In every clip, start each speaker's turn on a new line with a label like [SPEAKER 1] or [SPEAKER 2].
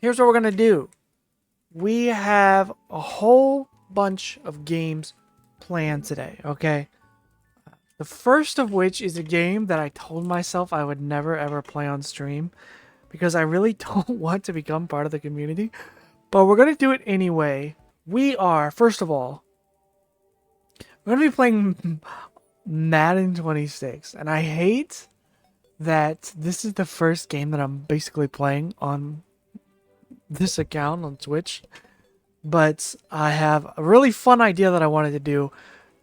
[SPEAKER 1] here's what we're going to do. We have a whole bunch of games planned today, okay? The first of which is a game that I told myself I would never ever play on stream because I really don't want to become part of the community. But we're going to do it anyway. We are, first of all, we're going to be playing Madden 26. And I hate that this is the first game that I'm basically playing on this account on Twitch. But I have a really fun idea that I wanted to do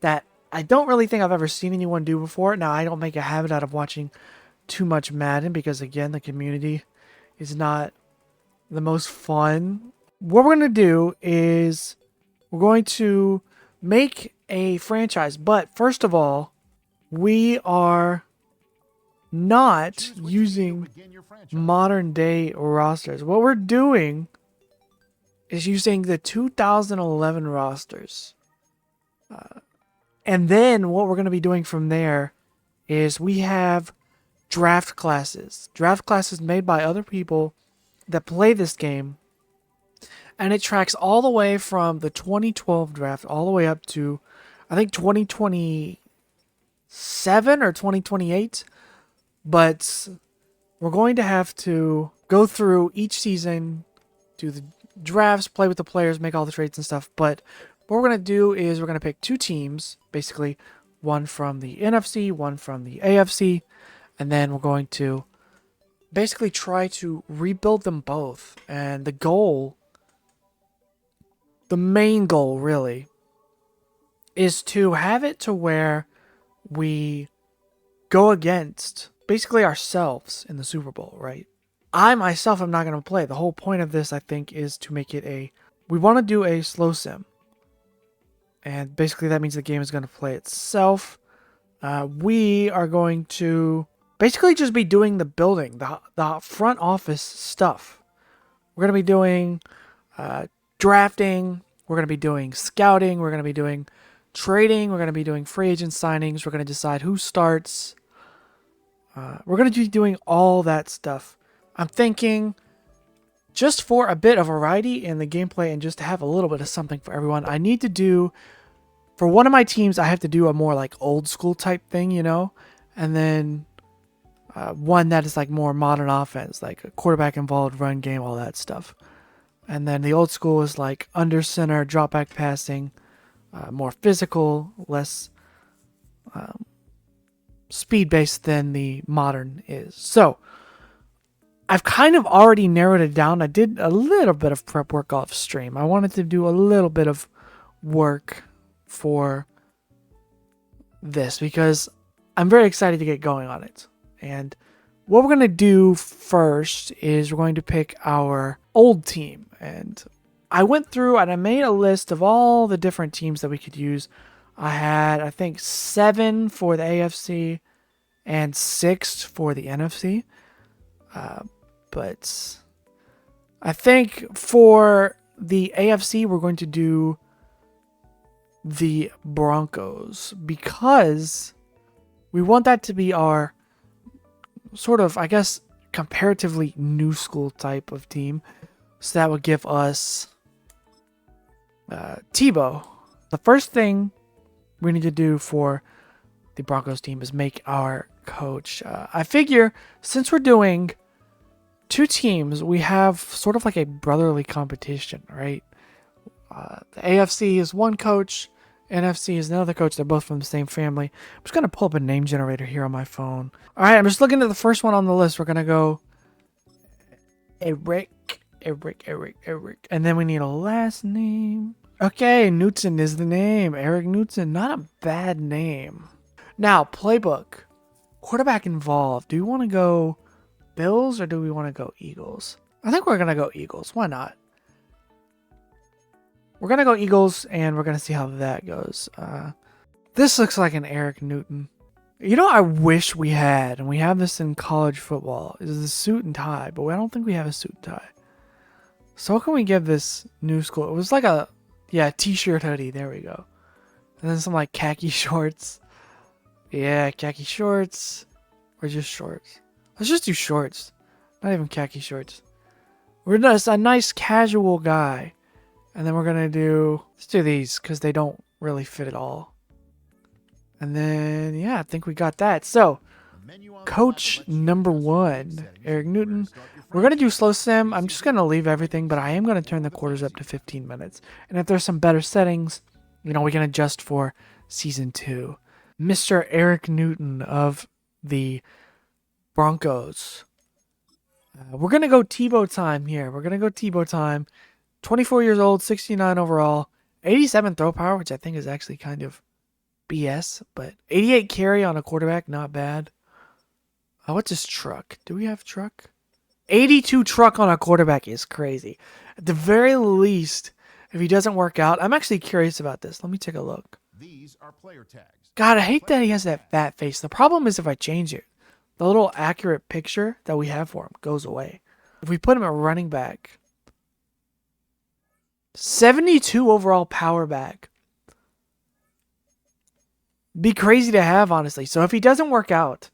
[SPEAKER 1] that I don't really think I've ever seen anyone do before. Now, I don't make a habit out of watching too much Madden because, again, the community is not the most fun. What we're going to do is we're going to make a franchise. But first of all, we are not using modern day rosters. What we're doing is using the 2011 rosters. And then what we're going to be doing from there is we have draft classes. Draft classes made by other people that play this game. And it tracks all the way from the 2012 draft all the way up to, I think, 2027 or 2028. But we're going to have to go through each season, do the drafts, play with the players, make all the trades and stuff. But what we're going to do is we're going to pick two teams, basically one from the NFC, one from the AFC, and then we're going to basically try to rebuild them both. And the goal, the main goal really, is to have it to where we go against basically ourselves in the Super Bowl, right? I myself am not going to play. The whole point of this, I think, is to make it we want to do a slow sim. And basically that means the game is going to play itself. We are going to basically just be doing the building, the front office stuff. We're going to be doing drafting. We're going to be doing scouting. We're going to be doing trading. We're going to be doing free agent signings. We're going to decide who starts. We're going to be doing all that stuff. I'm thinking just for a bit of variety in the gameplay and just to have a little bit of something for everyone, I need to do, for one of my teams, I have to do a more like old school type thing, you know? And then one that is like more modern offense, like a quarterback involved, run game, all that stuff. And then the old school is like under center, drop back passing, more physical, less speed based than the modern is. So I've kind of already narrowed it down. I did a little bit of prep work off stream. I wanted to do a little bit of work for this because I'm very excited to get going on it. And what we're going to do first is we're going to pick our old team. And I went through and I made a list of all the different teams that we could use. I had, I think, 7 for the AFC and 6 for the NFC. But I think for the AFC, we're going to do the Broncos because we want that to be our sort of, I guess, comparatively new school type of team. So that would give us Tebow. The first thing we need to do for the Broncos team is make our coach. I figure since we're doing two teams, we have sort of like a brotherly competition, right? The AFC is one coach, NFC is another coach. They're both from the same family. I'm just going to pull up a name generator here on my phone. All right, I'm just looking at the first one on the list. We're going to go Eric. And then we need a last name. Okay, Newton is the name. Eric Newton. Not a bad name. Now, playbook. Quarterback involved. Do you want to go Bills or do we want to go Eagles? I think we're going to go Eagles. Why not? We're going to go Eagles and we're going to see how that goes. This looks like an Eric Newton. You know, I wish we had, and we have this in college football, is a suit and tie, but I don't think we have a suit and tie. So what can we give this new school? It was like a, t-shirt hoodie. There we go. And then some like khaki shorts. Yeah, khaki shorts. Or just shorts. Let's just do shorts. Not even khaki shorts. We're just a nice casual guy. And then we're going to do... Let's do these because they don't really fit at all. And then, yeah, I think we got that. So, coach number 1, Eric Newton. We're going to do slow sim. I'm just going to leave everything, but I am going to turn the quarters up to 15 minutes. And if there's some better settings, we can adjust for season 2. Mr. Eric Newton of the Broncos. We're going to go Tebow time here. 24 years old, 69 overall, 87 throw power, which I think is actually kind of BS, but 88 carry on a quarterback, not bad. What's his truck? Do we have truck? 82 truck on a quarterback is crazy. At the very least, if he doesn't work out, I'm actually curious about this. Let me take a look.
[SPEAKER 2] These are player tags.
[SPEAKER 1] God, I hate that he has that fat face. The problem is if I change it, the little accurate picture that we have for him goes away. If we put him at running back, 72 overall power back. Be crazy to have, honestly. So if he doesn't work out,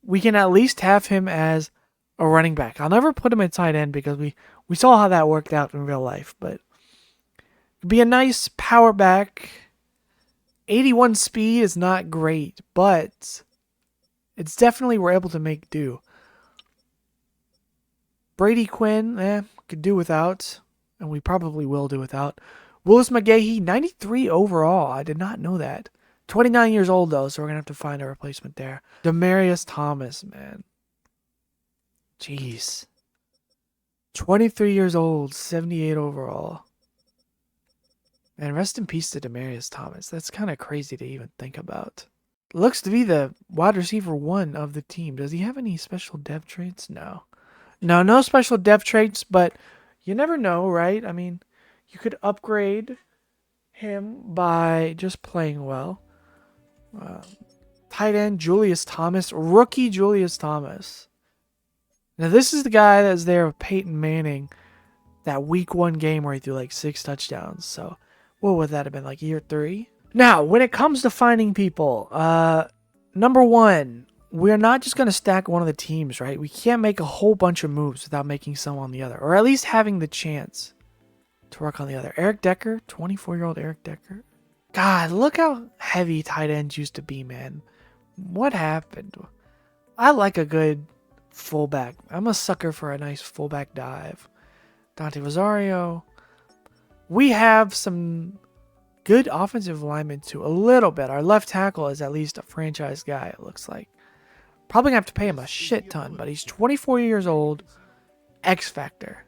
[SPEAKER 1] we can at least have him as a running back. I'll never put him at tight end because we saw how that worked out in real life. But it'd be a nice power back. 81 speed is not great, but it's definitely we're able to make do. Brady Quinn, could do without. And we probably will do without. Willis McGahee, 93 overall. I did not know that. 29 years old, though, so we're going to have to find a replacement there. Demaryius Thomas, man. Jeez. 23 years old, 78 overall. And rest in peace to Demaryius Thomas. That's kind of crazy to even think about. Looks to be the wide receiver 1 of the team. Does he have any special dev traits? No. No special dev traits, but you never know, right? I mean, you could upgrade him by just playing well. Tight end, Julius Thomas. Rookie Julius Thomas. Now, this is the guy that's there with Peyton Manning. That week 1 game where he threw like 6 touchdowns. So, what would that have been, like year 3? Now, when it comes to finding people, number 1, we're not just going to stack one of the teams, right? We can't make a whole bunch of moves without making some on the other. Or at least having the chance to work on the other. Eric Decker, 24-year-old Eric Decker. God, look how heavy tight ends used to be, man. What happened? I like a good fullback. I'm a sucker for a nice fullback dive. Dante Rosario. We have some good offensive linemen too. A little bit. Our left tackle is at least a franchise guy, it looks like. Probably going to have to pay him a shit ton, but he's 24 years old. X Factor.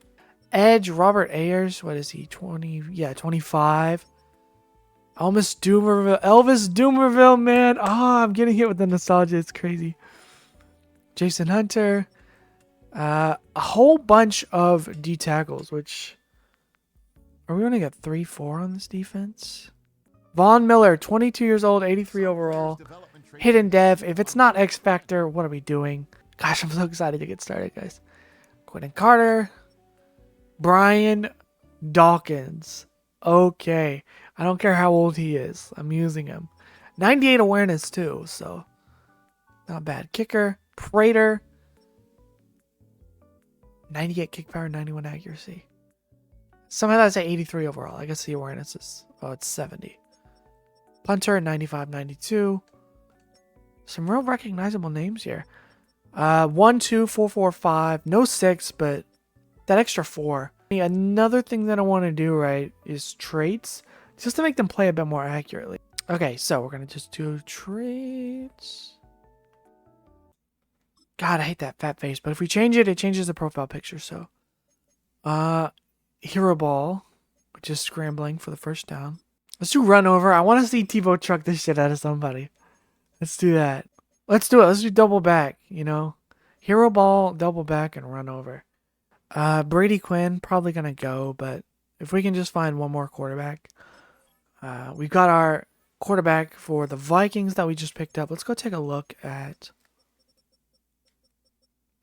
[SPEAKER 1] Edge, Robert Ayers. What is he? 20? Yeah, 25. Elvis Doomerville, man. Oh, I'm getting hit with the nostalgia. It's crazy. Jason Hunter. A whole bunch of D tackles, which... Are we going to get 3-4 on this defense? Von Miller, 22 years old, 83 overall. Hidden dev. If it's not X Factor, what are we doing? Gosh, I'm so excited to get started, guys. Quentin Carter. Brian Dawkins. Okay. I don't care how old he is. I'm using him. 98 awareness, too, so not bad. Kicker. Prater. 98 kick power, 91 accuracy. Somehow that's at 83 overall. I guess the awareness is... Oh, it's 70. Punter, 95, 92. Some real recognizable names here. 1, 2, 4, 4, 5. No 6, but that extra 4. Another thing that I want to do, right, is traits. Just to make them play a bit more accurately. Okay, so we're going to just do traits. God, I hate that fat face. But if we change it, it changes the profile picture. So, hero ball, which is scrambling for the first down. Let's do run over. I want to see Tebow truck this shit out of somebody. Let's do that. Let's do it. Let's do double back, you know. Hero ball, double back, and run over. Brady Quinn, probably going to go, but if we can just find one more quarterback. We've got our quarterback for the Vikings that we just picked up. Let's go take a look at...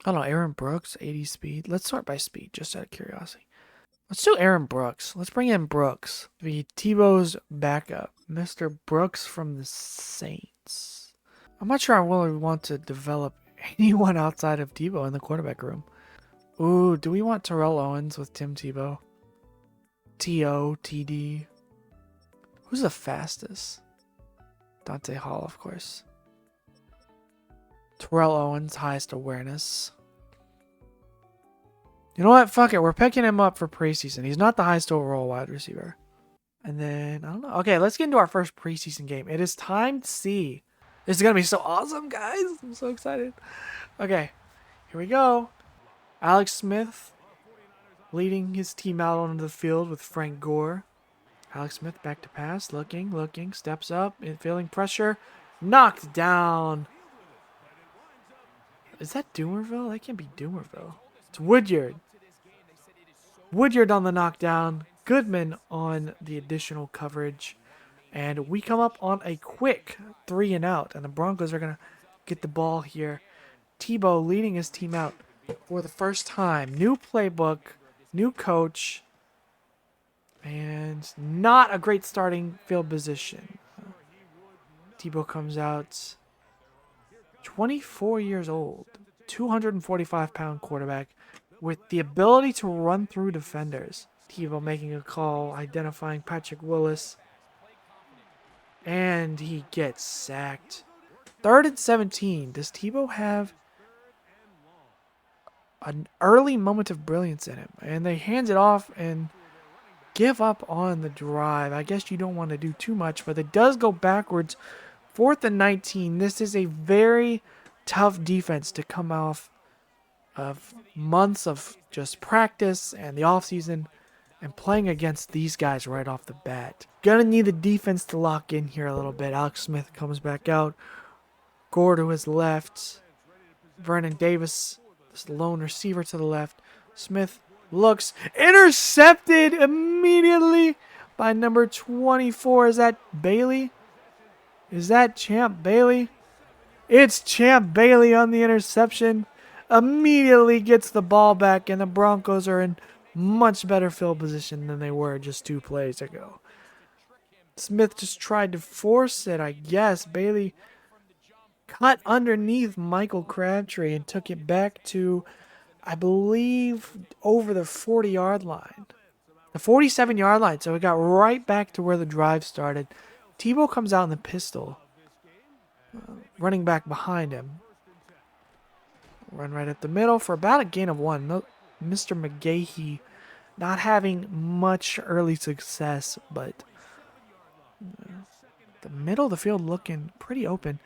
[SPEAKER 1] I don't know, Aaron Brooks, 80 speed. Let's start by speed, just out of curiosity. Let's do Aaron Brooks. Let's bring in Brooks. Be Tebow's backup. Mr. Brooks from the Saints. I'm not sure I really want to develop anyone outside of Tebow in the quarterback room. Ooh, do we want Terrell Owens with Tim Tebow? TD. Who's the fastest? Dante Hall, of course. Terrell Owens, highest awareness. You know what? Fuck it. We're picking him up for preseason. He's not the highest overall wide receiver. And then, I don't know. Okay, let's get into our first preseason game. It is time to see. This is going to be so awesome, guys. I'm so excited. Okay, here we go. Alex Smith leading his team out onto the field with Frank Gore. Alex Smith back to pass. Looking. Steps up. Feeling pressure. Knocked down. Is that Doomerville? That can't be Doomerville. It's Woodyard. Woodyard on the knockdown. Goodman on the additional coverage. And we come up on a quick 3 and out. And the Broncos are going to get the ball here. Tebow leading his team out for the first time. New playbook. New coach. And not a great starting field position. Tebow comes out 24 years old. 245-pound quarterback with the ability to run through defenders. Tebow making a call, identifying Patrick Willis. And he gets sacked. 3rd and 17. Does Tebow have an early moment of brilliance in him? And they hand it off and give up on the drive. I guess you don't want to do too much, but it does go backwards. 4th and 19. This is a very tough defense to come off of months of just practice and the offseason and playing against these guys right off the bat. Gonna need the defense to lock in here a little bit. Alex Smith comes back out. Gore to his left. Vernon Davis, this lone receiver to the left. Smith looks intercepted immediately by number 24. Is that Bailey? Is that Champ Bailey? It's Champ Bailey on the interception. Immediately gets the ball back, and the Broncos are in much better field position than they were just 2 plays ago. Smith just tried to force it, I guess. Bailey cut underneath Michael Crabtree and took it back to, I believe, over the 40-yard line. The 47-yard line, so it got right back to where the drive started. Tebow comes out in the pistol. Running back behind him. Run right up the middle for about a gain of 1. Mr. McGahee not having much early success, but the middle of the field looking pretty open.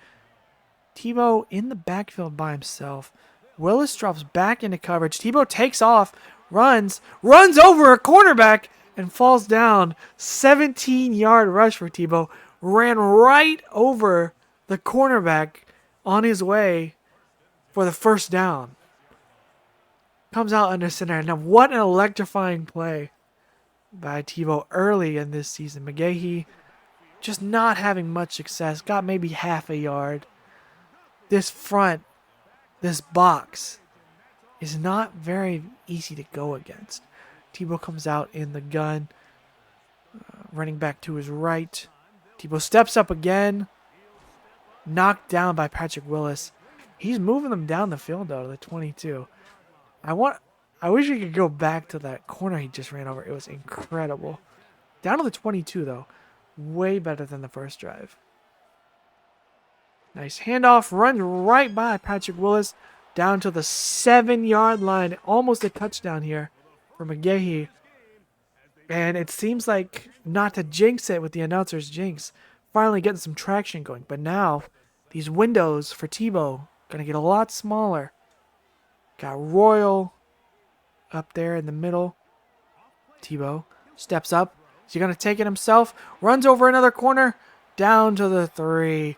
[SPEAKER 1] Tebow in the backfield by himself. Willis drops back into coverage. Tebow takes off, runs over a cornerback, and falls down. 17-yard rush for Tebow. Ran right over the cornerback on his way for the first down. Comes out under center. Now, what an electrifying play by Tebow early in this season. McGahee just not having much success. Got maybe half a yard. This box is not very easy to go against. Tebow comes out in the gun. Running back to his right. Tebow steps up again. Knocked down by Patrick Willis. He's moving them down the field, though, to the 22. I wish we could go back to that corner he just ran over. It was incredible. Down to the 22, though. Way better than the first drive. Nice handoff. Runs right by Patrick Willis. Down to the 7-yard line. Almost a touchdown here for McGahee. And it seems like, not to jinx it with the announcer's jinx, finally getting some traction going. But now, these windows for Tebow going to get a lot smaller. Got Royal up there in the middle. Tebow steps up. Is he going to take it himself? Runs over another corner. Down to the 3.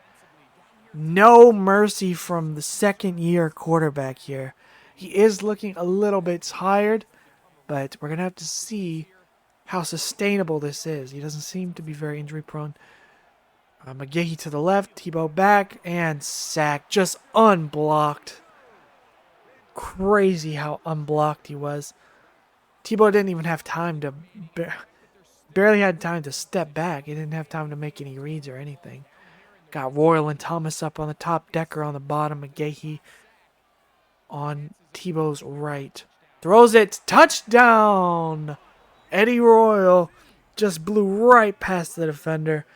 [SPEAKER 1] No mercy from the second-year quarterback here. He is looking a little bit tired, but we're going to have to see how sustainable this is. He doesn't seem to be very injury-prone. McGahee to the left. Tebow back and sacked. Just unblocked. Crazy how unblocked he was. Tebow didn't even have time to... barely had time to step back. He didn't have time to make any reads or anything. Got Royal and Thomas up on the top. Decker on the bottom. McGahee on Tebow's right. Throws it. Touchdown. Eddie Royal just blew right past the defender.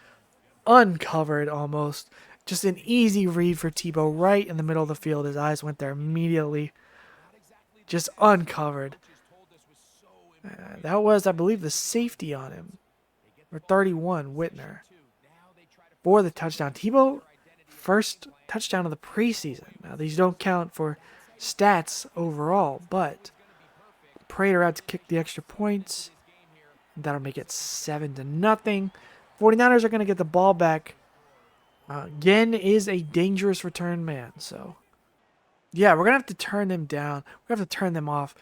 [SPEAKER 1] Uncovered almost. Just an easy read for Tebow right in the middle of the field. His eyes went there immediately. Just uncovered. That was, I believe, the safety on him. Or 31, Whitner. For the touchdown. Tebow, first touchdown of the preseason. Now, these don't count for stats overall, but Prater out to kick the extra points. That'll make it 7-0. 49ers are going to get the ball back. Again is a dangerous return man, so yeah, we're going to have to turn them down. We're going to have to turn them off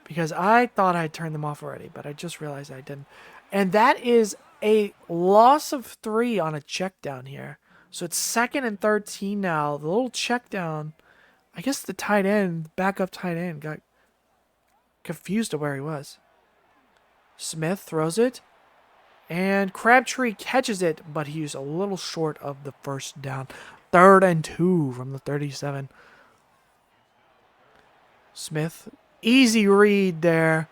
[SPEAKER 1] because I thought I turned them off already, but I just realized I didn't. And that is a loss of 3 on a check down here. So it's 2nd and 13 now. The little check down, I guess the tight end, backup tight end, got confused of where he was. Smith throws it. And Crabtree catches it, but he's a little short of the first down. 3rd and 2 from the 37. Smith, easy read there.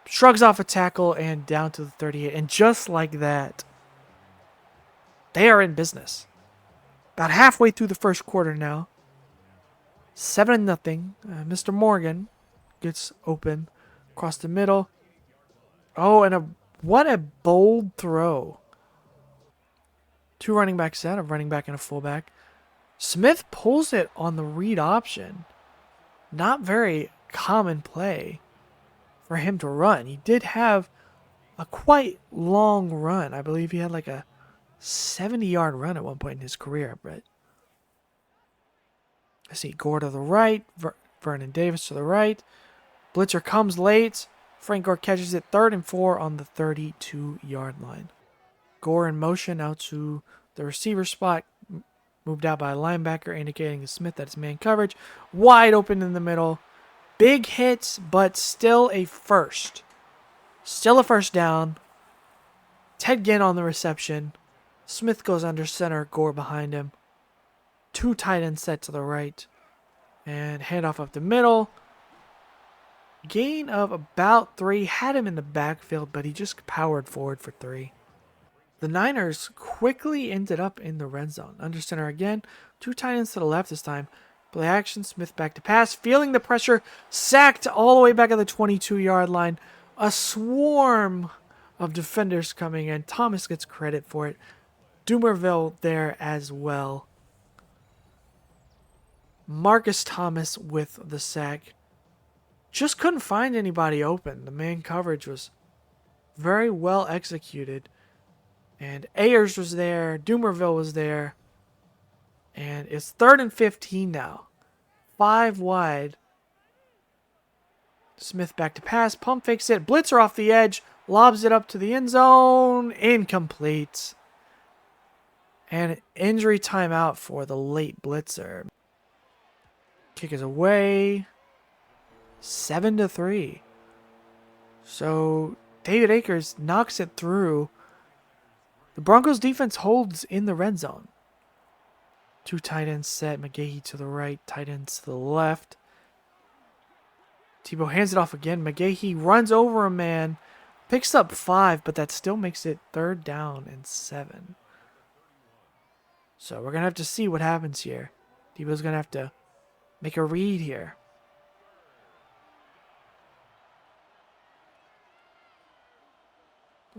[SPEAKER 1] Shrugs off a tackle and down to the 38. And just like that, they are in business. About halfway through the first quarter now. 7-0. Mr. Morgan gets open across the middle. Oh, and what a bold throw. 2 running back set, a running back and a fullback. Smith pulls it on the read option. Not very common play for him to run. He did have a quite long run. I believe he had like a 70-yard run at one point in his career. But I see Gore to the right, Vernon Davis to the right. Blitzer comes late. Frank Gore catches it 3rd and 4 on the 32-yard line. Gore in motion out to the receiver spot. Moved out by a linebacker, indicating to Smith that it's man coverage. Wide open in the middle. Big hits, but still a first. Still a first down. Ted Ginn on the reception. Smith goes under center. Gore behind him. 2 tight ends set to the right. And handoff up the middle. Gain of about 3. Had him in the backfield, but he just powered forward for 3. The Niners quickly ended up in the red zone. Under center again. 2 tight ends to the left this time. Play action. Smith back to pass. Feeling the pressure. Sacked all the way back at the 22-yard line. A swarm of defenders coming in. Thomas gets credit for it. Dumerville there as well. Marcus Thomas with the sack. Just couldn't find anybody open. The man coverage was very well executed. And Ayers was there. Dumerville was there. And it's 3rd and 15 now. 5 wide. Smith back to pass. Pump fakes it. Blitzer off the edge. Lobs it up to the end zone. Incomplete. And injury timeout for the late blitzer. Kick is away. 7-3. So David Akers knocks it through. The Broncos defense holds in the red zone. 2 tight ends set. McGahee to the right. Tight ends to the left. Tebow hands it off again. McGahee runs over a man. Picks up 5, but that still makes it 3rd down and 7. So we're going to have to see what happens here. Tebow's going to have to make a read here.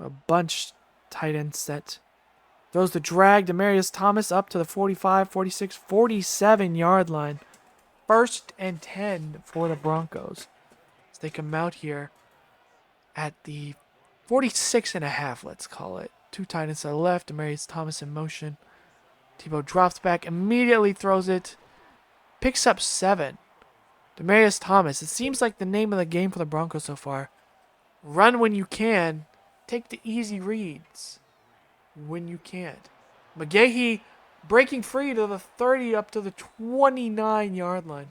[SPEAKER 1] A bunch tight end set. Throws the drag. Demaryius Thomas up to the 45, 46, 47-yard line. 1st and 10 for the Broncos. As they come out here at the 46.5, let's call it. 2 tight ends to the left. Demaryius Thomas in motion. Tebow drops back. Immediately throws it. Picks up 7. Demaryius Thomas. It seems like the name of the game for the Broncos so far. Run when you can. Take the easy reads when you can't. McGahee breaking free to the 30 up to the 29-yard line.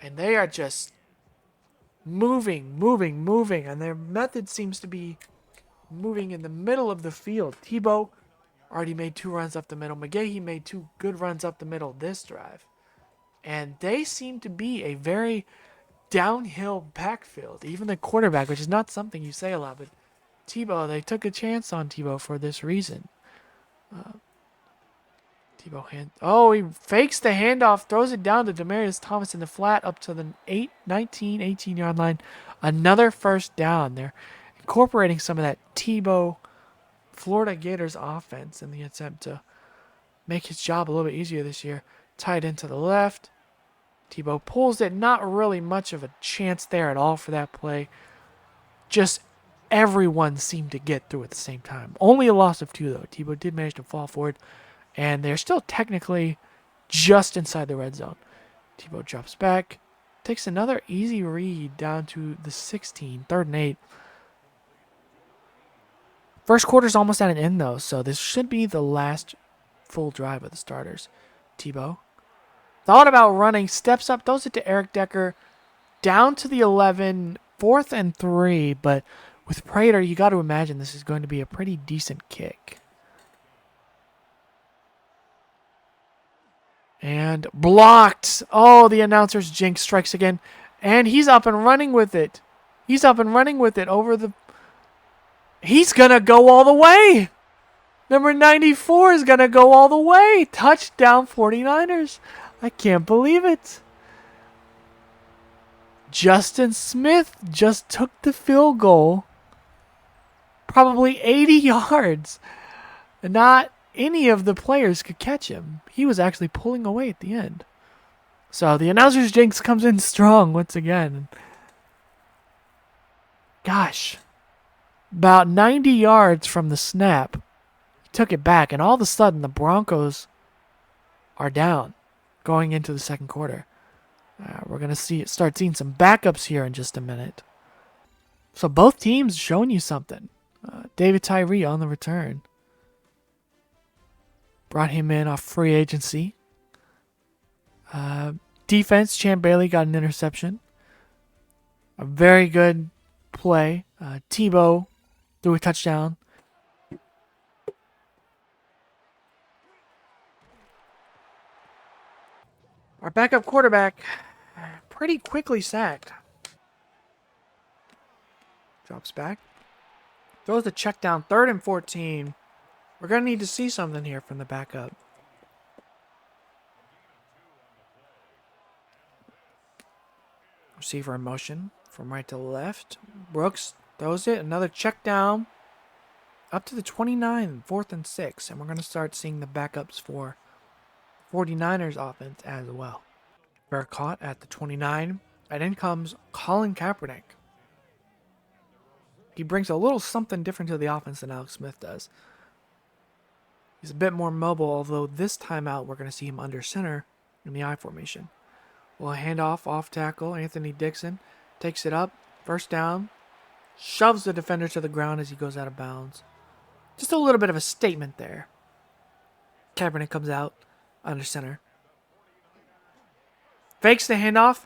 [SPEAKER 1] And they are just moving. And their method seems to be moving in the middle of the field. Tebow already made 2 runs up the middle. McGahee made 2 good runs up the middle this drive. And they seem to be a very downhill backfield. Even the quarterback, which is not something you say a lot, but Tebow, they took a chance on Tebow for this reason. Tebow he fakes the handoff, throws it down to Demaryius Thomas in the flat up to the 18-yard line. Another first down. They're incorporating some of that Tebow Florida Gators offense in the attempt to make his job a little bit easier this year. Tight end to the left. Tebow pulls it. Not really much of a chance there at all for that play. Just everyone seemed to get through at the same time. Only a loss of 2, though. Tebow did manage to fall forward. And they're still technically just inside the red zone. Tebow drops back. Takes another easy read down to the 16. 3rd and 8. First quarter's almost at an end, though. So this should be the last full drive of the starters. Tebow thought about running. Steps up. Throws it to Eric Decker. Down to the 11. 4th and 3. But with Prater, you got to imagine this is going to be a pretty decent kick. And blocked. Oh, the announcer's jinx strikes again. And he's up and running with it. He's over the... He's going to go all the way. Number 94 is going to go all the way. Touchdown 49ers. I can't believe it. Justin Smith just took the field goal. Probably 80 yards. Not any of the players could catch him. He was actually pulling away at the end. So the announcer's jinx comes in strong once again. Gosh. About 90 yards from the snap. He took it back, and all of a sudden the Broncos are down going into the second quarter. We're going to start seeing some backups here in just a minute. So both teams showing you something. David Tyree on the return. Brought him in off free agency. Defense, Champ Bailey got an interception. A very good play. Tebow threw a touchdown. Our backup quarterback pretty quickly sacked. Drops back. Throws the check down. 3rd and 14. We're going to need to see something here from the backup. Receiver in motion from right to left. Brooks throws it. Another check down. Up to the 29, 4th and 6. And we're going to start seeing the backups for 49ers offense as well. Fair caught at the 29. And in comes Colin Kaepernick. He brings a little something different to the offense than Alex Smith does. He's a bit more mobile, although this time out we're going to see him under center in the I formation. Well, handoff, off tackle. Anthony Dixon takes it up. First down. Shoves the defender to the ground as he goes out of bounds. Just a little bit of a statement there. Kaepernick comes out under center. Fakes the handoff.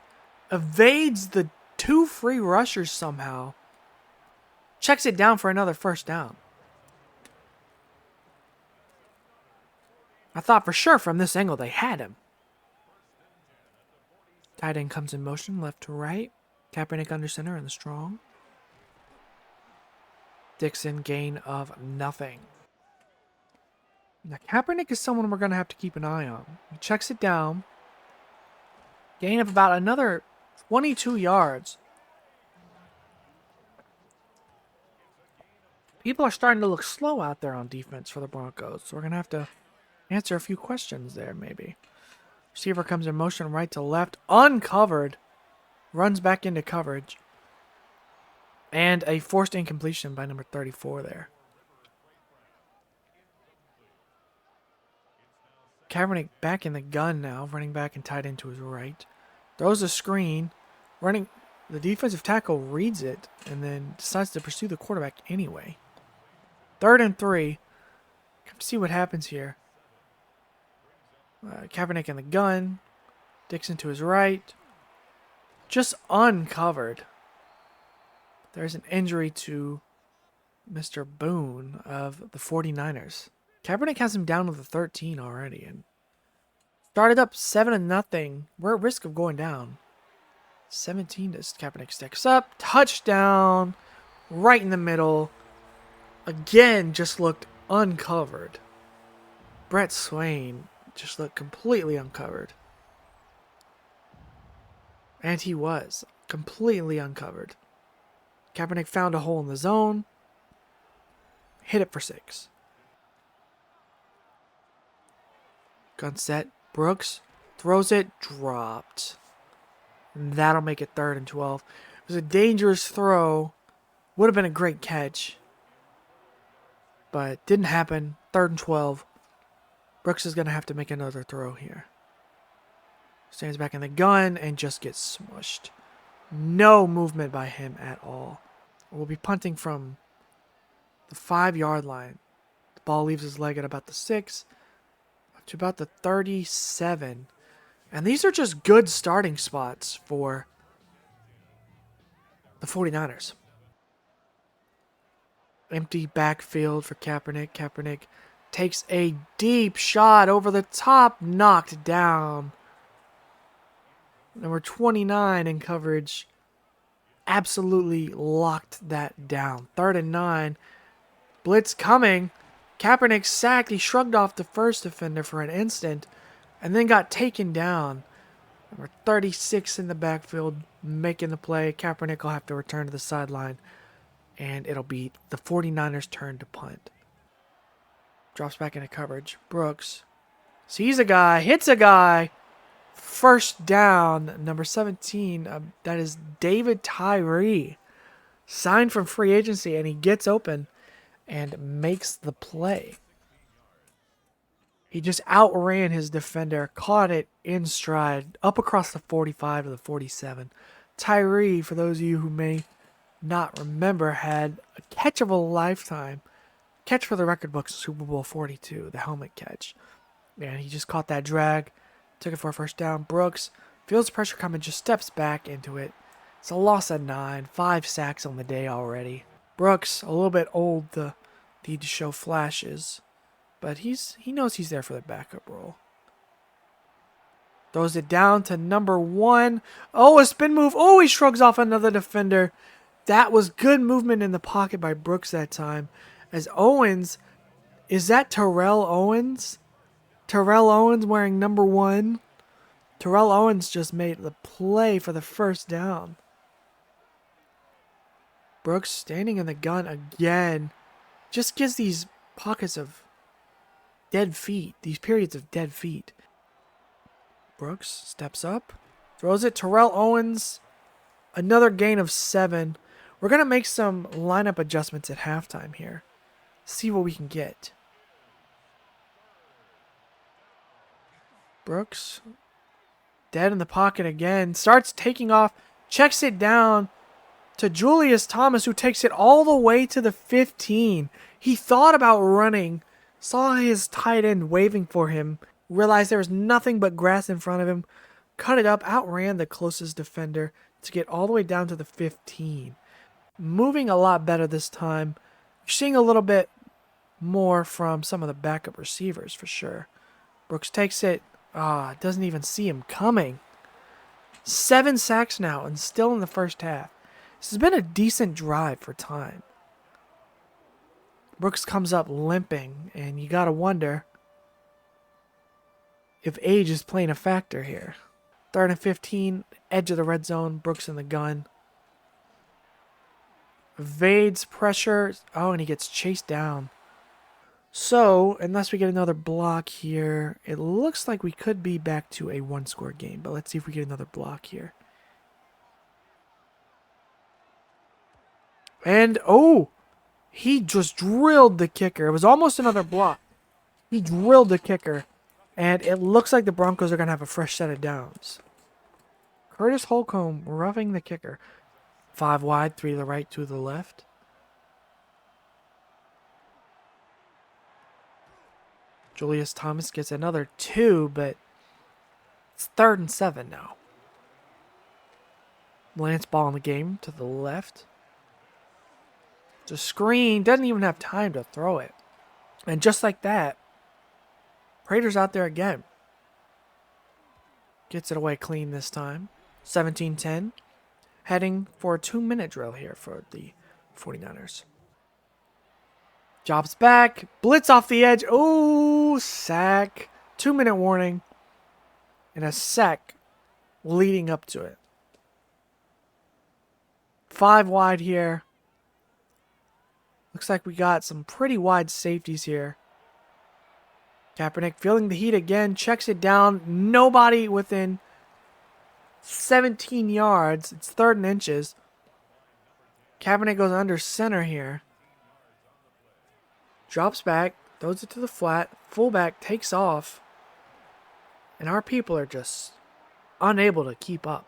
[SPEAKER 1] Evades the 2 free rushers somehow. Checks it down for another first down. I thought for sure from this angle they had him. Tight end comes in motion, left to right. Kaepernick under center in the strong. Dixon, gain of nothing. Now, Kaepernick is someone we're going to have to keep an eye on. He checks it down. Gain of about another 22 yards. People are starting to look slow out there on defense for the Broncos. So we're going to have to answer a few questions there, maybe. Receiver comes in motion right to left. Uncovered. Runs back into coverage. And a forced incompletion by number 34 there. Kaepernick back in the gun now. Running back and tight end to his right. Throws a screen. Running. The defensive tackle reads it. And then decides to pursue the quarterback anyway. 3rd and 3. Come see what happens here. Kaepernick in the gun. Dixon to his right. Just uncovered. There's an injury to Mr. Boone of the 49ers. Kaepernick has him down to the 13 already. And Started up 7-0. We're at risk of going down. 17 as Kaepernick sticks up. Touchdown. Right in the middle. Again, just looked uncovered. Brett Swain just looked completely uncovered. And he was completely uncovered. Kaepernick found a hole in the zone. Hit it for 6. Gun set. Brooks throws it. Dropped. And that'll make it 3rd and 12. It was a dangerous throw. Would have been a great catch. But didn't happen. 3rd and 12. Brooks is going to have to make another throw here. Stands back in the gun and just gets smushed. No movement by him at all. We'll be punting from the 5-yard line. The ball leaves his leg at about the 6. Up to about the 37. And these are just good starting spots for the 49ers. Empty backfield for Kaepernick. Kaepernick takes a deep shot over the top. Knocked down. Number 29 in coverage. Absolutely locked that down. 3rd and 9. Blitz coming. Kaepernick sacked. He shrugged off the first defender for an instant. And then got taken down. Number 36 in the backfield making the play. Kaepernick will have to return to the sideline. And it'll be the 49ers' turn to punt. Drops back into coverage. Brooks sees a guy. Hits a guy. First down. Number 17. That is David Tyree. Signed from free agency. And he gets open and makes the play. He just outran his defender, caught it in stride, up across the 45 to the 47. Tyree, for those of you who may not remember, had a catch of a lifetime. Catch for the record books, Super Bowl 42, the helmet catch. And he just caught that drag, took it for a first down. Brooks feels the pressure coming, just steps back into it. It's a loss of 9, 5 sacks on the day already. Brooks, a little bit old to need to show flashes. But he knows he's there for the backup role. Throws it down to number 1. Oh, a spin move. Oh, he shrugs off another defender. That was good movement in the pocket by Brooks that time. As Owens, is that Terrell Owens? Terrell Owens wearing number 1. Terrell Owens just made the play for the first down. Brooks standing in the gun again. Just gives these pockets of dead feet, these periods of dead feet. Brooks steps up, throws it. Terrell Owens, another gain of 7. We're going to make some lineup adjustments at halftime here. See what we can get. Brooks, dead in the pocket again, starts taking off, checks it down to Julius Thomas, who takes it all the way to the 15. He thought about running, saw his tight end waving for him, realized there was nothing but grass in front of him, cut it up, outran the closest defender to get all the way down to the 15. Moving a lot better this time. You're seeing a little bit more from some of the backup receivers for sure. Brooks takes it. Doesn't even see him coming. 7 sacks now and still in the first half. This has been a decent drive for time. Brooks comes up limping, and you gotta wonder if age is playing a factor here. 3rd and 15, edge of the red zone, Brooks in the gun. Evades pressure. Oh, and he gets chased down. So, unless we get another block here, it looks like we could be back to a 1-score game. But let's see if we get another block here. And, oh! He just drilled the kicker. It was almost another block. He drilled the kicker. And it looks like the Broncos are going to have a fresh set of downs. Curtis Holcomb roughing the kicker. 5 wide, 3 to the right, 2 to the left. Julius Thomas gets another 2, but it's 3rd and 7 now. Lance ball in the game to the left. It's a screen. Doesn't even have time to throw it. And just like that, Prater's out there again. Gets it away clean this time. 17-10. Heading for a 2-minute drill here for the 49ers. Drops back. Blitz off the edge. Oh, sack. 2-minute warning. And a sack leading up to it. 5 wide here. Looks like we got some pretty wide safeties here. Kaepernick feeling the heat again. Checks it down. Nobody within 17 yards. It's 3rd and inches. Kaepernick goes under center here. Drops back. Throws it to the flat. Fullback takes off. And our people are just unable to keep up.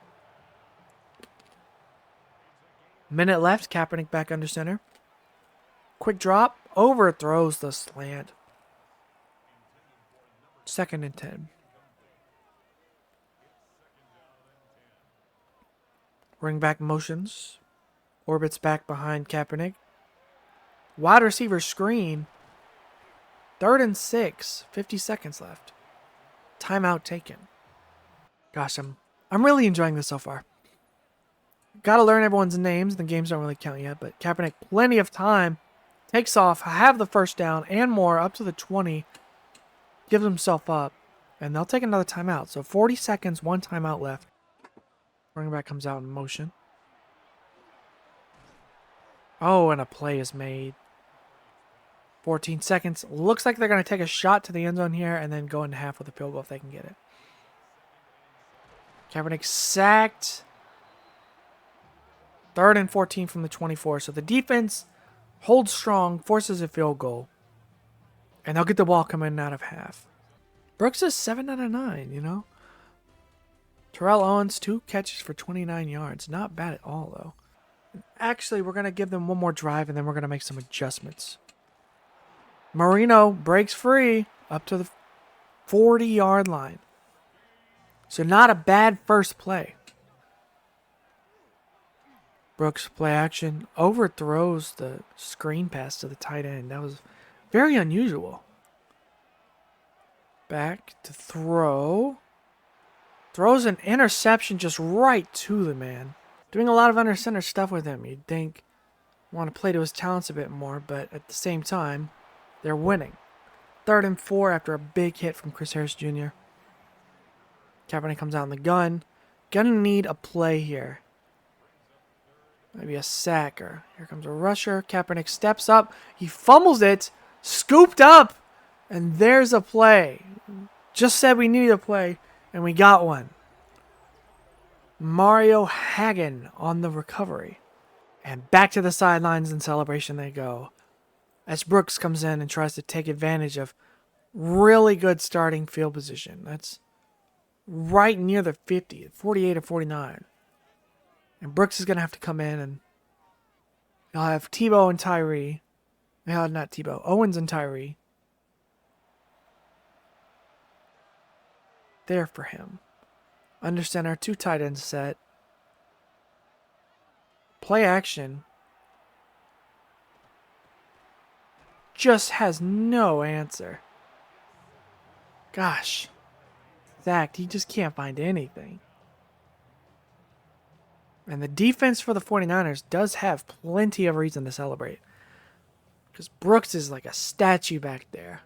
[SPEAKER 1] Minute left. Kaepernick back under center. Quick drop. Overthrows the slant. 2nd and 10. Ring back motions. Orbits back behind Kaepernick. Wide receiver screen. 3rd and 6. 50 seconds left. Timeout taken. Gosh, I'm really enjoying this so far. Got to learn everyone's names. The games don't really count yet, but Kaepernick, plenty of time. Takes off, have the first down and more up to the 20. Gives himself up, and they'll take another timeout. So 40 seconds, 1 timeout left. Running back comes out in motion. Oh, and a play is made. 14 seconds. Looks like they're going to take a shot to the end zone here and then go into half with a field goal if they can get it. Kaepernick sacked. 3rd and 14 from the 24. So the defense holds strong, forces a field goal. And they'll get the ball coming out of half. Brooks is 7 out of 9, you know. Terrell Owens, 2 catches for 29 yards. Not bad at all, though. Actually, we're going to give them one more drive, and then we're going to make some adjustments. Marino breaks free up to the 40-yard line. So not a bad first play. Brooks play action. Overthrows the screen pass to the tight end. That was very unusual. Back to throw. Throws an interception just right to the man. Doing a lot of under center stuff with him. You'd think want to play to his talents a bit more, but at the same time, they're winning. 3rd and 4 after a big hit from Chris Harris Jr. Kaepernick comes out in the gun. Gonna need a play here. Maybe a sack, or here comes a rusher. Kaepernick steps up. He fumbles it. Scooped up. And there's a play. Just said we needed a play, and we got one. Mario Hagan on the recovery. And back to the sidelines in celebration they go. As Brooks comes in and tries to take advantage of really good starting field position. That's right near the 50, 48 or 49. And Brooks is going to have to come in, and he'll have Tebow and Tyree. No, not Tebow. Owens and Tyree. There for him. Under center, 2 tight ends set. Play action. Just has no answer. Gosh. Sacked. He just can't find anything. And the defense for the 49ers does have plenty of reason to celebrate. Because Brooks is like a statue back there.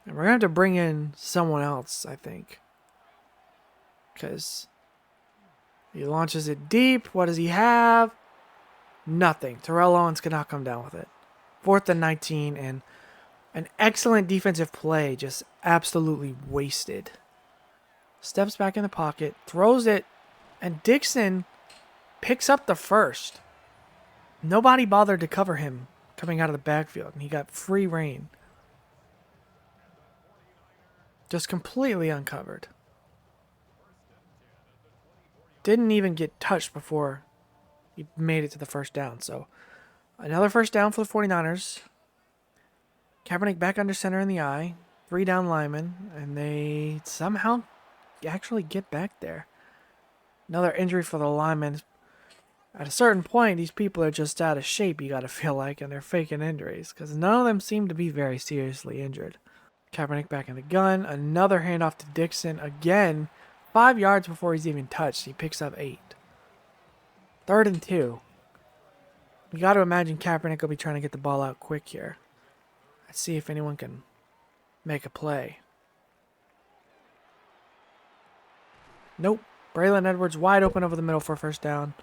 [SPEAKER 1] And we're going to have to bring in someone else, I think. Because he launches it deep. What does he have? Nothing. Terrell Owens cannot come down with it. 4th and 19, and an excellent defensive play just absolutely wasted. Steps back in the pocket, throws it, and Dixon picks up the first. Nobody bothered to cover him coming out of the backfield, and he got free reign. Just completely uncovered. Didn't even get touched before he made it to the first down. So another first down for the 49ers. Kaepernick back under center in the eye. 3 down linemen. And they somehow actually get back there. Another injury for the linemen. At a certain point, these people are just out of shape, you got to feel like, and they're faking injuries. Because none of them seem to be very seriously injured. Kaepernick back in the gun. Another handoff to Dixon. Again, 5 yards before he's even touched. He picks up 8. 3rd and 2. You got to imagine Kaepernick will be trying to get the ball out quick here. Let's see if anyone can make a play. Nope. Braylon Edwards wide open over the middle for a first down.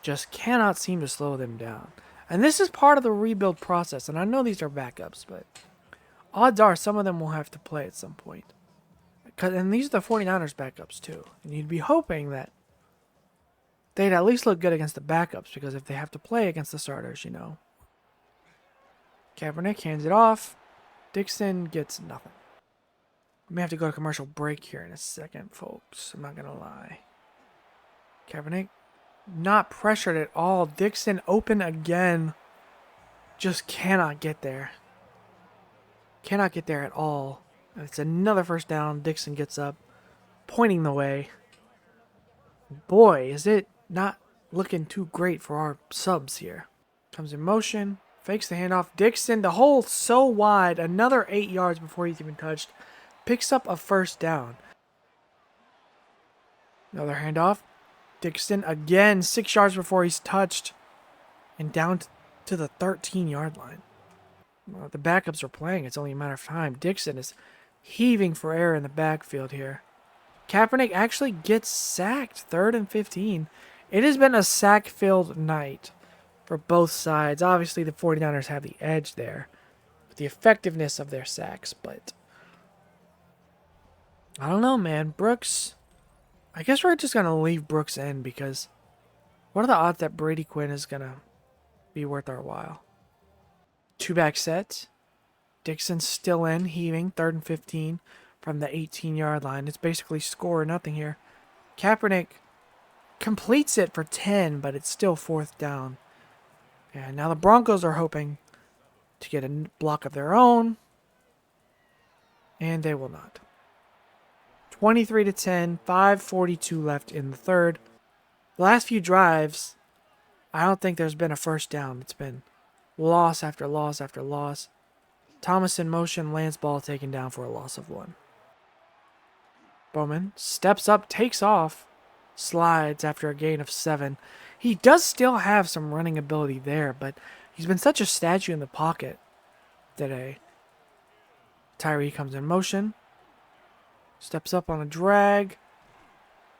[SPEAKER 1] Just cannot seem to slow them down. And this is part of the rebuild process. And I know these are backups, but odds are some of them will have to play at some point. And these are the 49ers backups too. And you'd be hoping that they'd at least look good against the backups, because if they have to play against the starters, you know. Kaepernick hands it off. Dixon gets nothing. We may have to go to commercial break here in a second, folks. I'm not going to lie. Kaepernick not pressured at all. Dixon open again. Just cannot get there. Cannot get there at all. It's another first down. Dixon gets up, pointing the way. Boy, is it not looking too great for our subs here. Comes in motion. Fakes the handoff. Dixon, the hole so wide. Another 8 yards before he's even touched. Picks up a first down. Another handoff. Dixon again, 6 yards before he's touched. And down to the 13-yard line. Well, the backups are playing. It's only a matter of time. Dixon is heaving for air in the backfield here. Kaepernick actually gets sacked. 3rd and 15. It has been a sack-filled night for both sides. Obviously, the 49ers have the edge there with the effectiveness of their sacks, but I don't know, man. Brooks, I guess we're just going to leave Brooks in, because what are the odds that Brady Quinn is going to be worth our while? 2-back set. Dixon's still in, heaving. 3rd and 15 from the 18-yard line. It's basically score or nothing here. Kaepernick completes it for 10, but it's still 4th down. And now the Broncos are hoping to get a block of their own, and they will not. 23-10, 5:42 left in the third. The last few drives, I don't think there's been a first down. It's been loss after loss after loss. Thomas in motion, lands ball taken down for a loss of 1. Bowman steps up, takes off, slides after a gain of 7. He does still have some running ability there, but he's been such a statue in the pocket today. Tyree comes in motion. Steps up on a drag.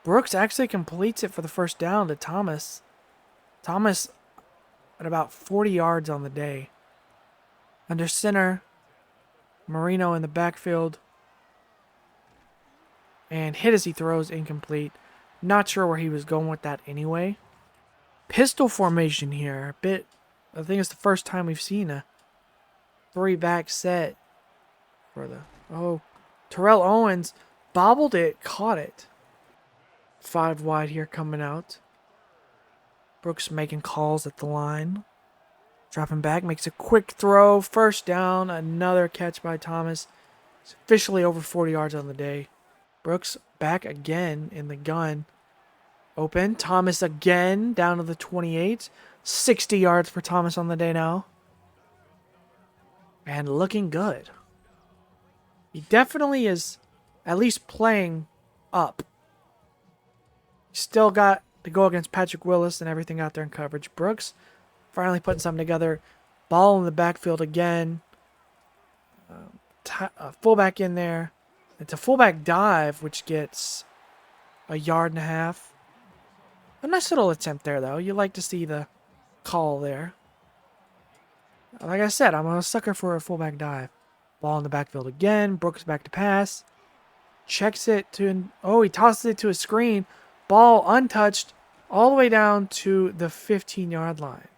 [SPEAKER 1] Brooks actually completes it for the first down to Thomas. Thomas at about 40 yards on the day. Under center, Marino in the backfield. And hit as he throws, incomplete. Not sure where he was going with that anyway. Pistol formation here. I think it's the first time we've seen a 3-back set for the... Terrell Owens bobbled it, caught it. 5 wide here coming out. Brooks making calls at the line. Dropping back, makes a quick throw. First down, another catch by Thomas. It's officially over 40 yards on the day. Brooks back again in the gun. Open. Thomas again down to the 28. 60 yards for Thomas on the day now. And looking good. He definitely is at least playing up. Still got to go against Patrick Willis and everything out there in coverage. Brooks finally putting something together. Ball in the backfield again. Fullback in there. It's a fullback dive, which gets a 1.5 yards. A nice little attempt there, though. You like to see the call there. Like I said, I'm a sucker for a fullback dive. Ball in the backfield again. Brooks back to pass. Checks it to... he tosses it to a screen. Ball untouched all the way down to the 15-yard line.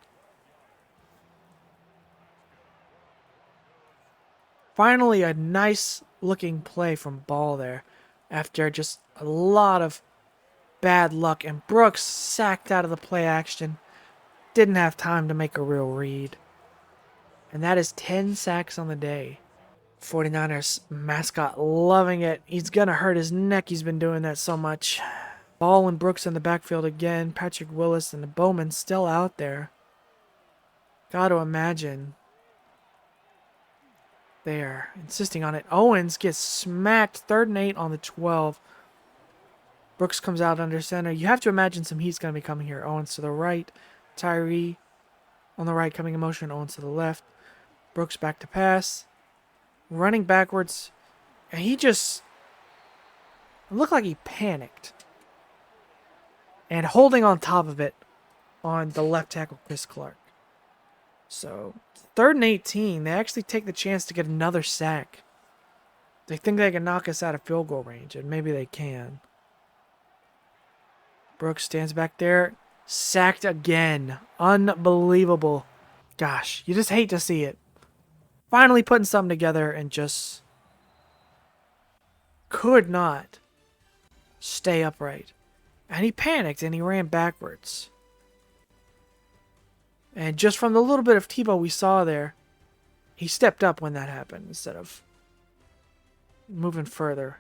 [SPEAKER 1] Finally, a nice-looking play from Ball there after just a lot of bad luck. And Brooks sacked out of the play action. Didn't have time to make a real read. And that is 10 sacks on the day. 49ers mascot loving it. He's going to hurt his neck. He's been doing that so much. Ball and Brooks in the backfield again. Patrick Willis and the Bowman still out there. Got to imagine they're insisting on it. Owens gets smacked. 3rd and 8 on the 12. Brooks comes out under center. You have to imagine some heat's going to be coming here. Owens to the right. Tyree on the right coming in motion. Owens to the left. Brooks back to pass. Running backwards. And he just... It looked like he panicked. And holding on top of it on the left tackle, Chris Clark. So, 3rd and 18. They actually take the chance to get another sack. They think they can knock us out of field goal range, and maybe they can. Brooks stands back there. Sacked again. Unbelievable. Gosh, you just hate to see it. Finally putting something together and just could not stay upright. And he panicked and he ran backwards. And just from the little bit of Tebow we saw there, he stepped up when that happened instead of moving further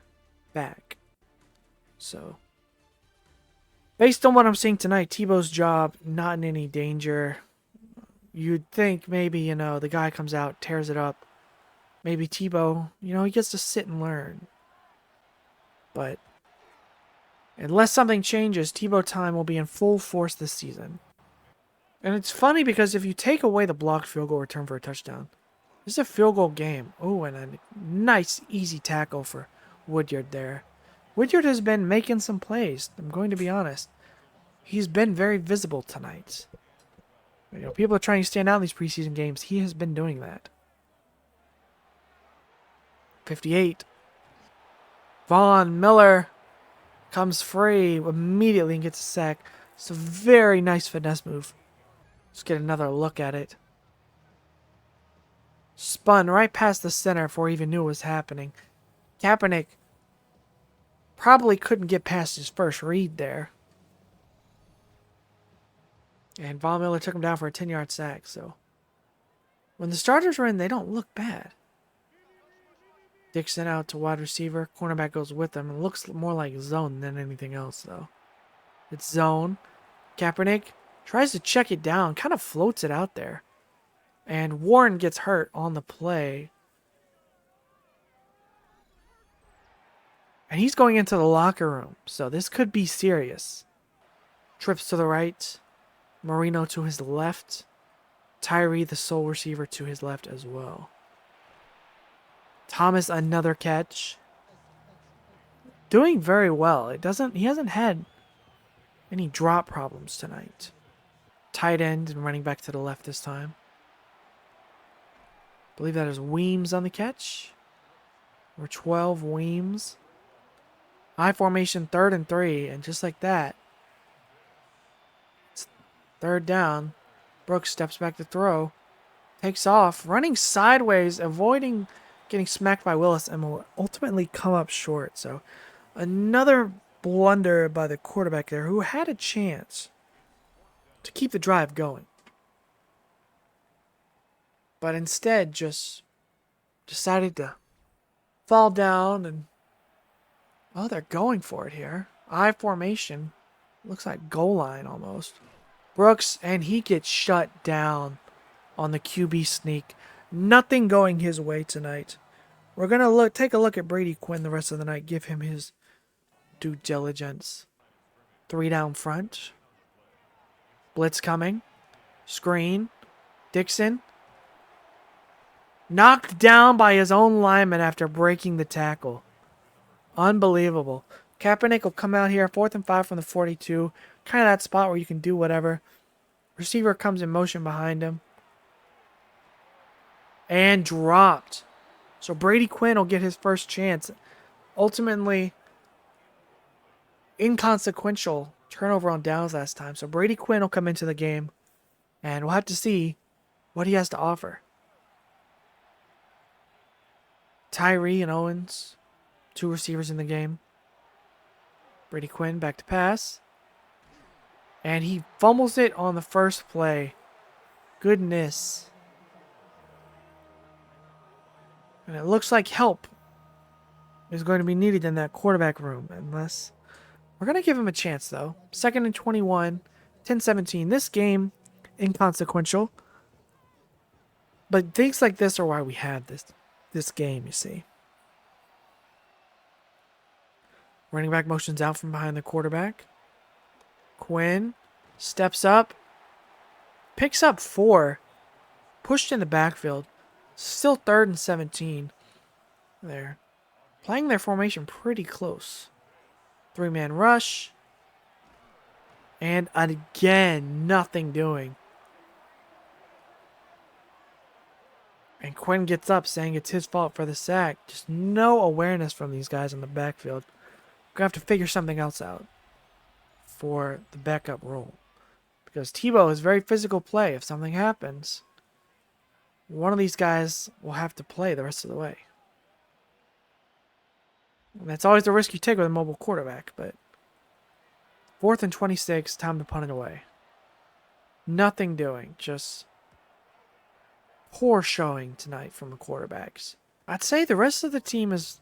[SPEAKER 1] back. So, based on what I'm seeing tonight, Tebow's job not in any danger. You'd think maybe, the guy comes out, tears it up. Maybe Tebow, he gets to sit and learn. But unless something changes, Tebow time will be in full force this season. And it's funny because if you take away the blocked field goal return for a touchdown, this is a field goal game. Oh, and a nice, easy tackle for Woodyard there. Woodyard has been making some plays, I'm going to be honest. He's been very visible tonight. People are trying to stand out in these preseason games. He has been doing that. 58. Von Miller comes free immediately and gets a sack. It's a very nice finesse move. Let's get another look at it. Spun right past the center before he even knew what was happening. Kaepernick probably couldn't get past his first read there. And Von Miller took him down for a 10-yard sack. So when the starters are in, they don't look bad. Dixon out to wide receiver. Cornerback goes with him. It looks more like zone than anything else, though. It's zone. Kaepernick tries to check it down. Kind of floats it out there. And Warren gets hurt on the play. And he's going into the locker room. So this could be serious. Trips to the right. Marino to his left. Tyree, the sole receiver, to his left as well. Thomas, another catch. Doing very well. He hasn't had any drop problems tonight. Tight end and running back to the left this time. I believe that is Weems on the catch. Number 12, Weems. High formation, 3rd and 3. And just like that, it's 3rd down. Brooks steps back to throw. Takes off. Running sideways, avoiding getting smacked by Willis, and will ultimately come up short. So another blunder by the quarterback there, who had a chance to keep the drive going. But instead just decided to fall down and... Oh, they're going for it here. I formation. Looks like goal line almost. Brooks, and he gets shut down on the QB sneak. Nothing going his way tonight. We're going to take a look at Brady Quinn the rest of the night. Give him his due diligence. 3 down front. Blitz coming. Screen. Dixon. Knocked down by his own lineman after breaking the tackle. Unbelievable. Kaepernick will come out here. 4th and 5 from the 42. Kind of that spot where you can do whatever. Receiver comes in motion behind him. And dropped. So Brady Quinn will get his first chance. Ultimately, inconsequential turnover on downs last time. So Brady Quinn will come into the game. And we'll have to see what he has to offer. Tyree and Owens. 2 receivers in the game. Brady Quinn back to pass. And he fumbles it on the first play. Goodness. And it looks like help is going to be needed in that quarterback room. Unless... We're going to give him a chance, though. 2nd and 21. 10-17. This game, inconsequential. But things like this are why we had this game, you see. Running back motions out from behind the quarterback. Quinn steps up. Picks up 4. Pushed in the backfield. Still 3rd and 17. There. Playing their formation pretty close. 3-man rush. And again, nothing doing. And Quinn gets up saying it's his fault for the sack. Just no awareness from these guys in the backfield. We're going to have to figure something else out for the backup role. Because Tebow is very physical play. If something happens, one of these guys will have to play the rest of the way. And that's always the risk you take with a mobile quarterback. But 4th and 26, time to punt it away. Nothing doing. Just poor showing tonight from the quarterbacks. I'd say the rest of the team has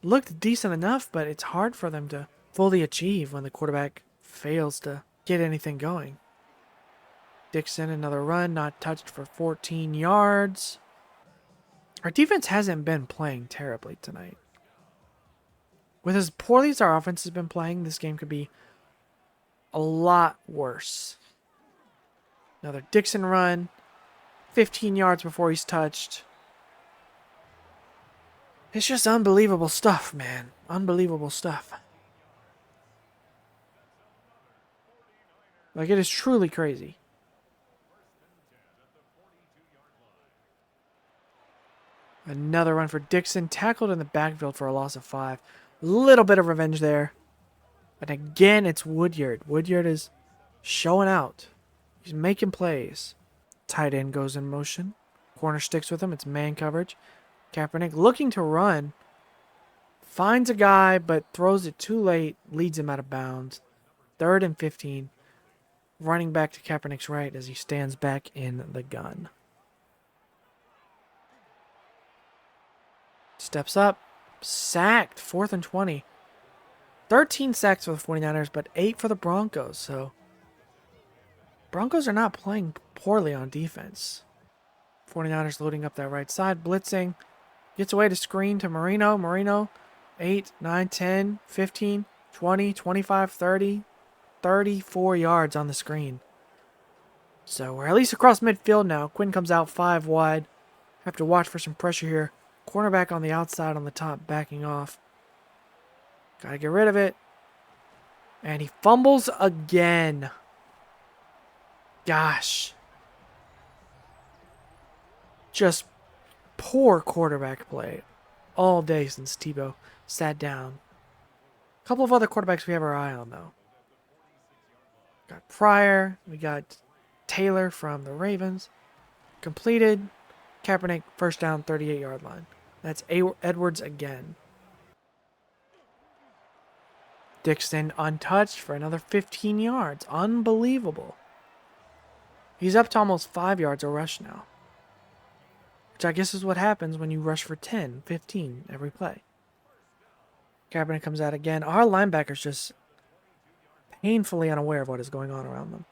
[SPEAKER 1] looked decent enough, but it's hard for them to fully achieve when the quarterback fails to get anything going. Dixon, another run, not touched for 14 yards. Our defense hasn't been playing terribly tonight. With as poorly as our offense has been playing, this game could be a lot worse. Another Dixon run. 15 yards before he's touched. It's just unbelievable stuff, man. Unbelievable stuff. Like, it is truly crazy. Another run for Dixon. Tackled in the backfield for a loss of 5. Little bit of revenge there. And again, it's Woodyard. Woodyard is showing out. He's making plays. Tight end goes in motion. Corner sticks with him. It's man coverage. Kaepernick looking to run. Finds a guy, but throws it too late. Leads him out of bounds. 3rd and 15. Running back to Kaepernick's right as he stands back in the gun. Steps up. Sacked. 4th and 20. 13 sacks for the 49ers, but 8 for the Broncos. So Broncos are not playing poorly on defense. 49ers loading up that right side. Blitzing. Gets away to screen to Marino. Marino. 8, 9, 10, 15, 20, 25, 30. 34 yards on the screen. So we're at least across midfield now. Quinn comes out 5 wide. Have to watch for some pressure here. Cornerback on the outside on the top, backing off. Gotta get rid of it. And he fumbles again. Gosh. Just poor quarterback play all day since Tebow sat down. A couple of other quarterbacks we have our eye on, though. Got Pryor. We got Taylor from the Ravens. Completed. Kaepernick, first down, 38-yard line. That's Edwards again. Dixon untouched for another 15 yards. Unbelievable. He's up to almost 5 yards a rush now. Which I guess is what happens when you rush for 10, 15 every play. Kaepernick comes out again. Our linebackers just painfully unaware of what is going on around them.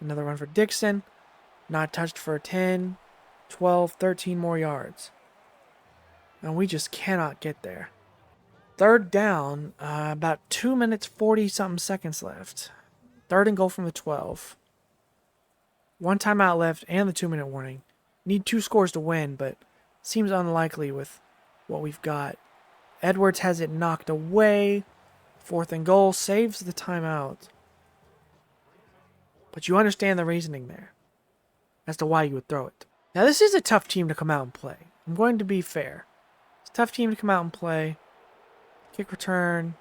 [SPEAKER 1] Another run for Dixon. Not touched for 10, 12, 13 more yards. And we just cannot get there. 3rd down, about 2 minutes, 40-something seconds left. 3rd and goal from the 12. 1 timeout left and the 2-minute warning. Need 2 scores to win, but seems unlikely with what we've got. Edwards has it knocked away. 4th and goal, saves the timeout. But you understand the reasoning there as to why you would throw it. Now, this is a tough team to come out and play. I'm going to be fair. It's a tough team to come out and play. Kick return.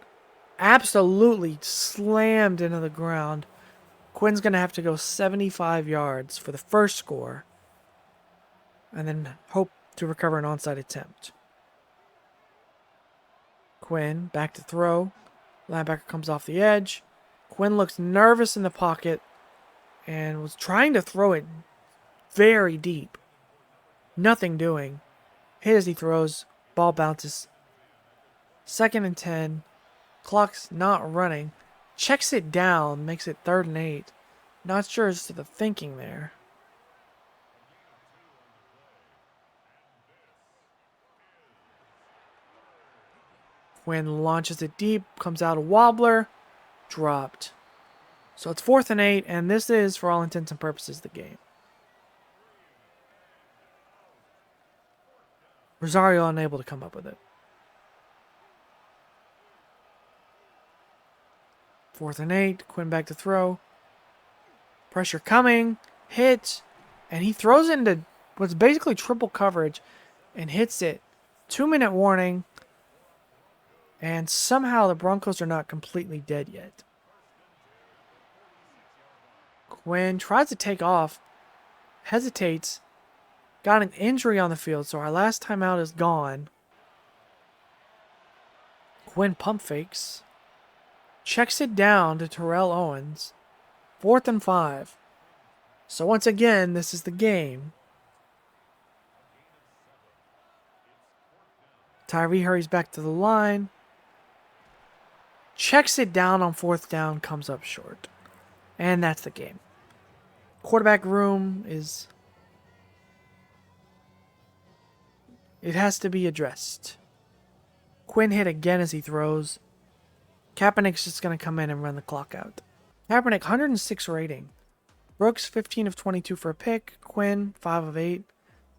[SPEAKER 1] Absolutely slammed into the ground. Quinn's going to have to go 75 yards for the first score. And then hope to recover an onside attempt. Quinn, back to throw. Linebacker comes off the edge. Quinn looks nervous in the pocket and was trying to throw it very deep. Nothing doing. Hit as he throws. Ball bounces. 2nd and 10. Clock's not running. Checks it down. Makes it 3rd and 8. Not sure as to the thinking there. Quinn launches it deep, comes out a wobbler, dropped. So it's 4th and 8, and this is, for all intents and purposes, the game. Rosario unable to come up with it. 4th and 8, Quinn back to throw. Pressure coming, hit, and he throws into what's basically triple coverage and hits it. 2-minute warning, and somehow the Broncos are not completely dead yet. Quinn tries to take off, hesitates, got an injury on the field, so our last timeout is gone. Quinn pump fakes, checks it down to Terrell Owens. 4th and 5. So once again, this is the game. Tyree hurries back to the line. Checks it down on 4th down, comes up short. And that's the game. Quarterback room is... it has to be addressed. Quinn hit again as he throws. Kaepernick's just going to come in and run the clock out. Kaepernick, 106 rating. Brooks, 15 of 22 for a pick. Quinn, 5 of 8.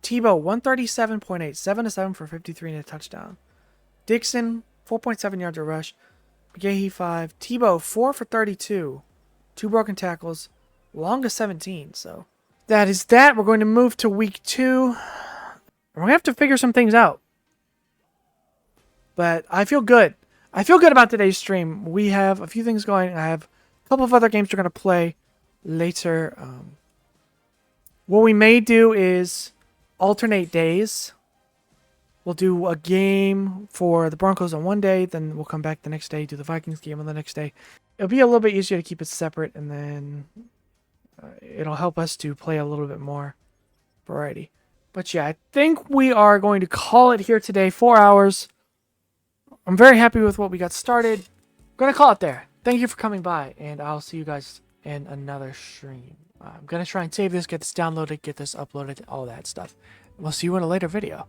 [SPEAKER 1] Tebow, 137.8, 7 of 7 for 53 and a touchdown. Dixon, 4.7 yards a rush. McGahee, 5. Tebow, 4 for 32. 2 broken tackles. Longest 17, so that is that. We're going to move to week 2. We're going to have to figure some things out. But I feel good. I feel good about today's stream. We have a few things going. I have a couple of other games we're going to play later. What we may do is alternate days. We'll do a game for the Broncos on one day, then we'll come back the next day, do the Vikings game on the next day. It'll be a little bit easier to keep it separate, and then it'll help us to play a little bit more variety. But yeah, I think we are going to call it here today. 4 hours. I'm very happy with what we got started. I'm going to call it there. Thank you for coming by, and I'll see you guys in another stream. I'm going to try and save this, get this downloaded, get this uploaded, all that stuff. We'll see you in a later video.